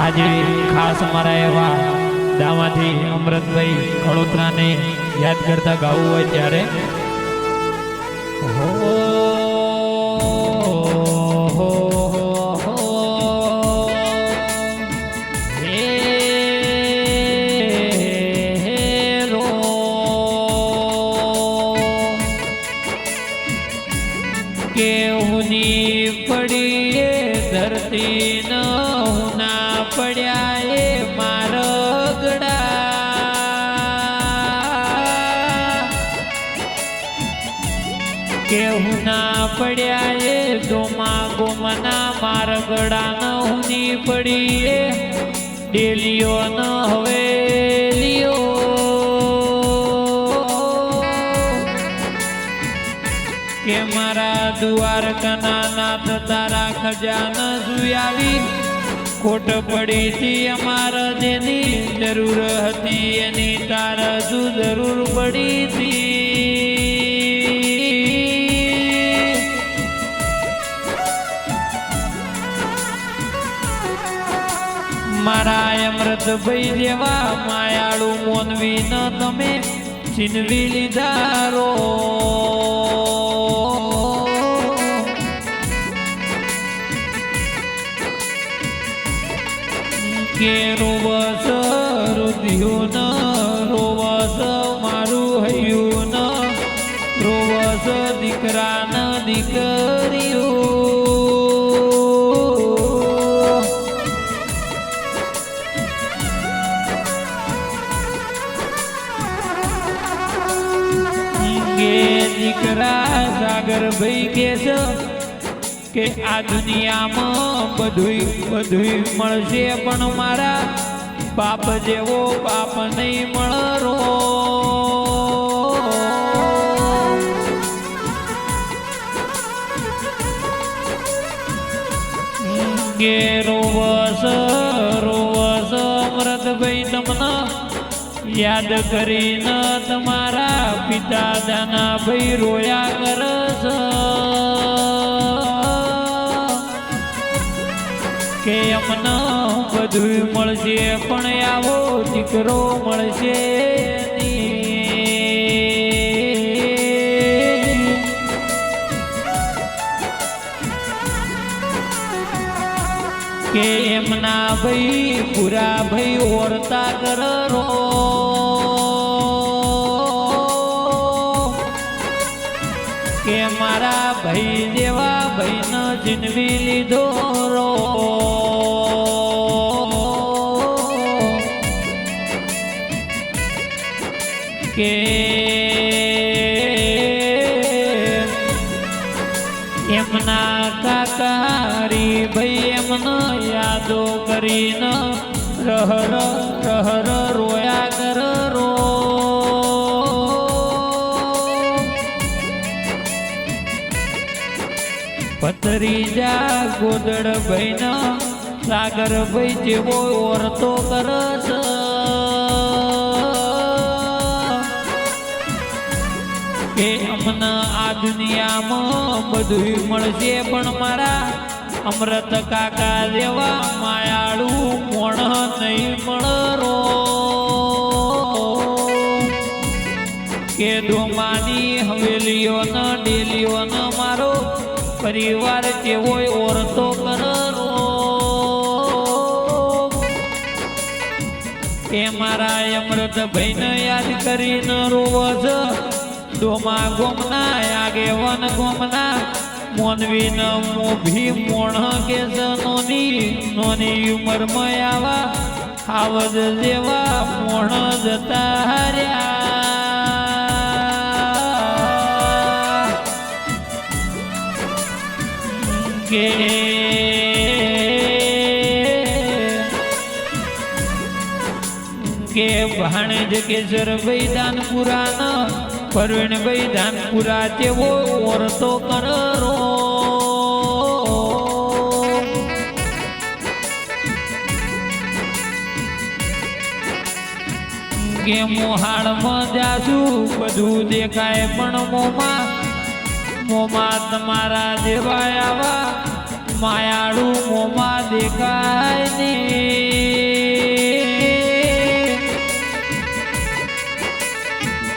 આજે ખાસ અમારા એવા દામાથી અમૃતભાઈ ખડોતરાને યાદ કરતા ગાવું હોય ત્યારે પડી ધરતી ન ના પડ્યા એ મારગડા કેવું ના પડ્યા એ દોમા ગોમના મારગડા ન હુની પડી એ ડેલીઓ ન હવેલીઓ કે મારા દ્વારકાના નાથ તારા ખજાના સુયાવી ખોટ પડી હતી અમારા જેની જરૂર હતી એની તારા શું જરૂર પડી હતી મારા અમૃતભાઈ જેવા માયાળુ મોનવી ન તમે છીનવી લીધા રો કે રોવસ રુધિયું ન રોવસ મારું હૈયું ન રોવસ દીકરા ન દીકરીઓ કે દીકરા સાગર ભાઈ કે છે કે આ દુનિયામાં બધું મળશે પણ મારા બાપ જેવો બાપ નહીં મળરો કે રોવસ અમૃતભાઈ તમને યાદ કરીને તમારા પિતા દાના ભાઈ રોયા કરસ કે અમને બધું મળશે પણ આવો દીકરો મળશે કે એમના ભાઈ પૂરા ભાઈ ઓરતા કરો કે મારા ભાઈ જેવા ભાઈને જીનવી લીધો રો કે એમના કાકારી ભાઈ એમને યાદો કરીને રહર રોયા કર રો પતરીજા ગોદડ ભાઈ સાગર ભાઈ જેવો ઓરતો કરસ કે અમને આ દુનિયામાં બધું મળશે પણ મારા અમૃત કાકા જેવા માયાળુ મોણ નહીં મળરો કે ડોમાની હવેલીઓનો ડેલીઓનો મારો પરિવાર કેવો ઓરતો કરો કે મારા અમૃતભાઈને યાદ કરીને રોવજ ડોમા ગોમના આગેવન ગોમના મોનવી ન મોભી મોણ કે નોની ઉંમરમાં આવા આવજ જેવા મોણ જતા હાર્યા કે ભાણેજ કેસરભાઈ દાનપુરા પરવીણભાઈ ધાનપુરા તેવો ઓરતો કરો કે મોહાળમાં જાશું બધું દેખાય પણ મોમાં તમારા જેવા આવા માયાળું મોમાં દેખાય ને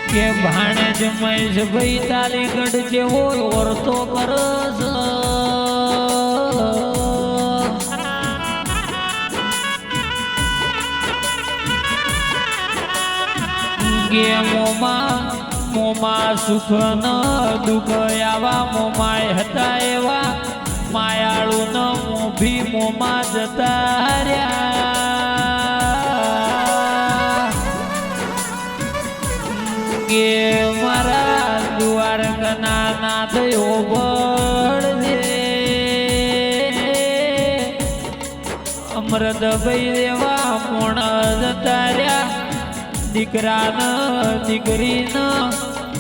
કે ભાણેજ મહેશભાઈ તાલીગઢ જેવો ઓરતો કરસ કે મોમાં સુખ ન દુઃખ આવા મોમાય હતા એવા માયાળુ ન મોભી મોમાં જતા રહ્યા કે મારા દ્વારકાના નાથ ઓબળજે અમૃતભાઈ દેવા મોણ જતા રહ્યા દીકરા દીકરી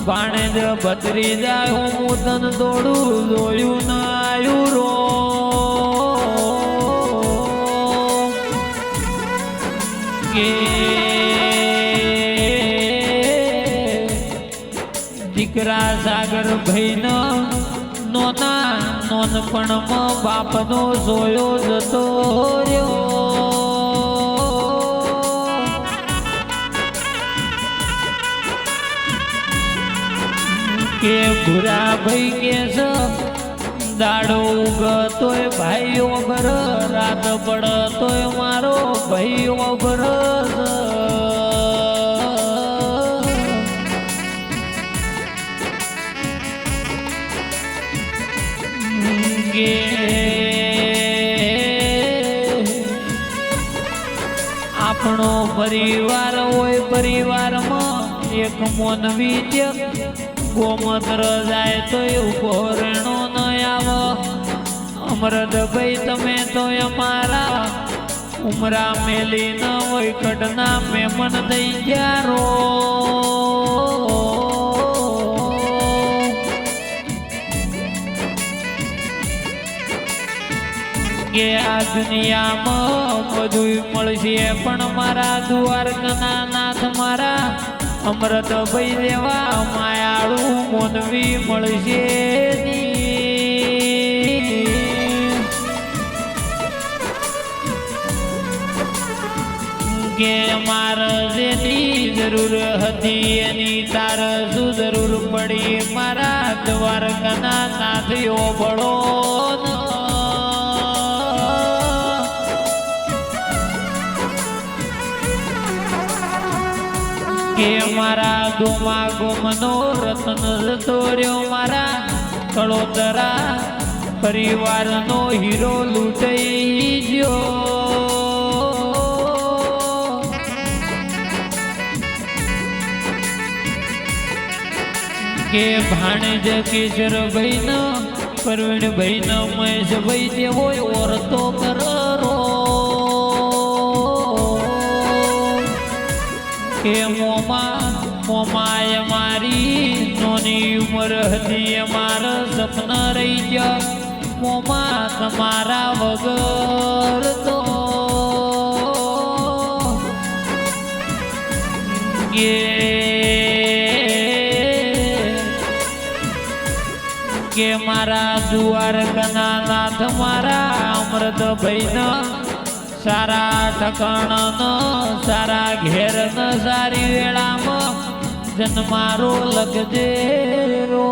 ભાણેજ ભત્રી જાય હું તન દોડું જોયું ન આયુ રો કે દીકરા સાગર ભાઈ નોના નોનપણમાં બાપનો સોયો જતો રહ્યો કે ભૂરા ભાઈ કે દાડો ઉગતોય ભાઈઓ ભર રાત પડતોય મારો ભાઈઓ ભર કે આપણો પરિવાર હોય પરિવારમાં એક મોનવી છે ગોમત્ર જાય તો ઉભો રેણો ન આવો અમૃતભાઈ તમે તો અમારા ઉમરા મેલી ન હોય કડના મેમન થઈ ગયા રો કે આ દુનિયામાં બધું મળશે પણ મારા દ્વારકાના નાથ મારા અમૃતભાઈ દેવા માયાળું મોનવી મળશે કે મારે જેની જરૂર હતી એની તાર શું જરૂર પડી મારા દ્વારકાના નાથીઓ બળો કે મારા ગોમા ગોમનો રતન જતો રહ્યો મારા કળોતરા પરિવારનો હીરો લૂંટાઈ ગયો કે ભાણેજ કિશોરભાઈ ન પ્રવીણભાઈ ન મહેશભાઈ જેવો ઓરતો કરો કે મોમાય મારી નોની ઉંમર હતી અમારા સપના રહી ગયા મોમા તમારા વગર તો કે મારા દ્વારકાના નાથ મારા અમૃતભાઈ સારા ઠકાણ સારા ઘેર સારી વેળામાં જન્મારો લગજે રો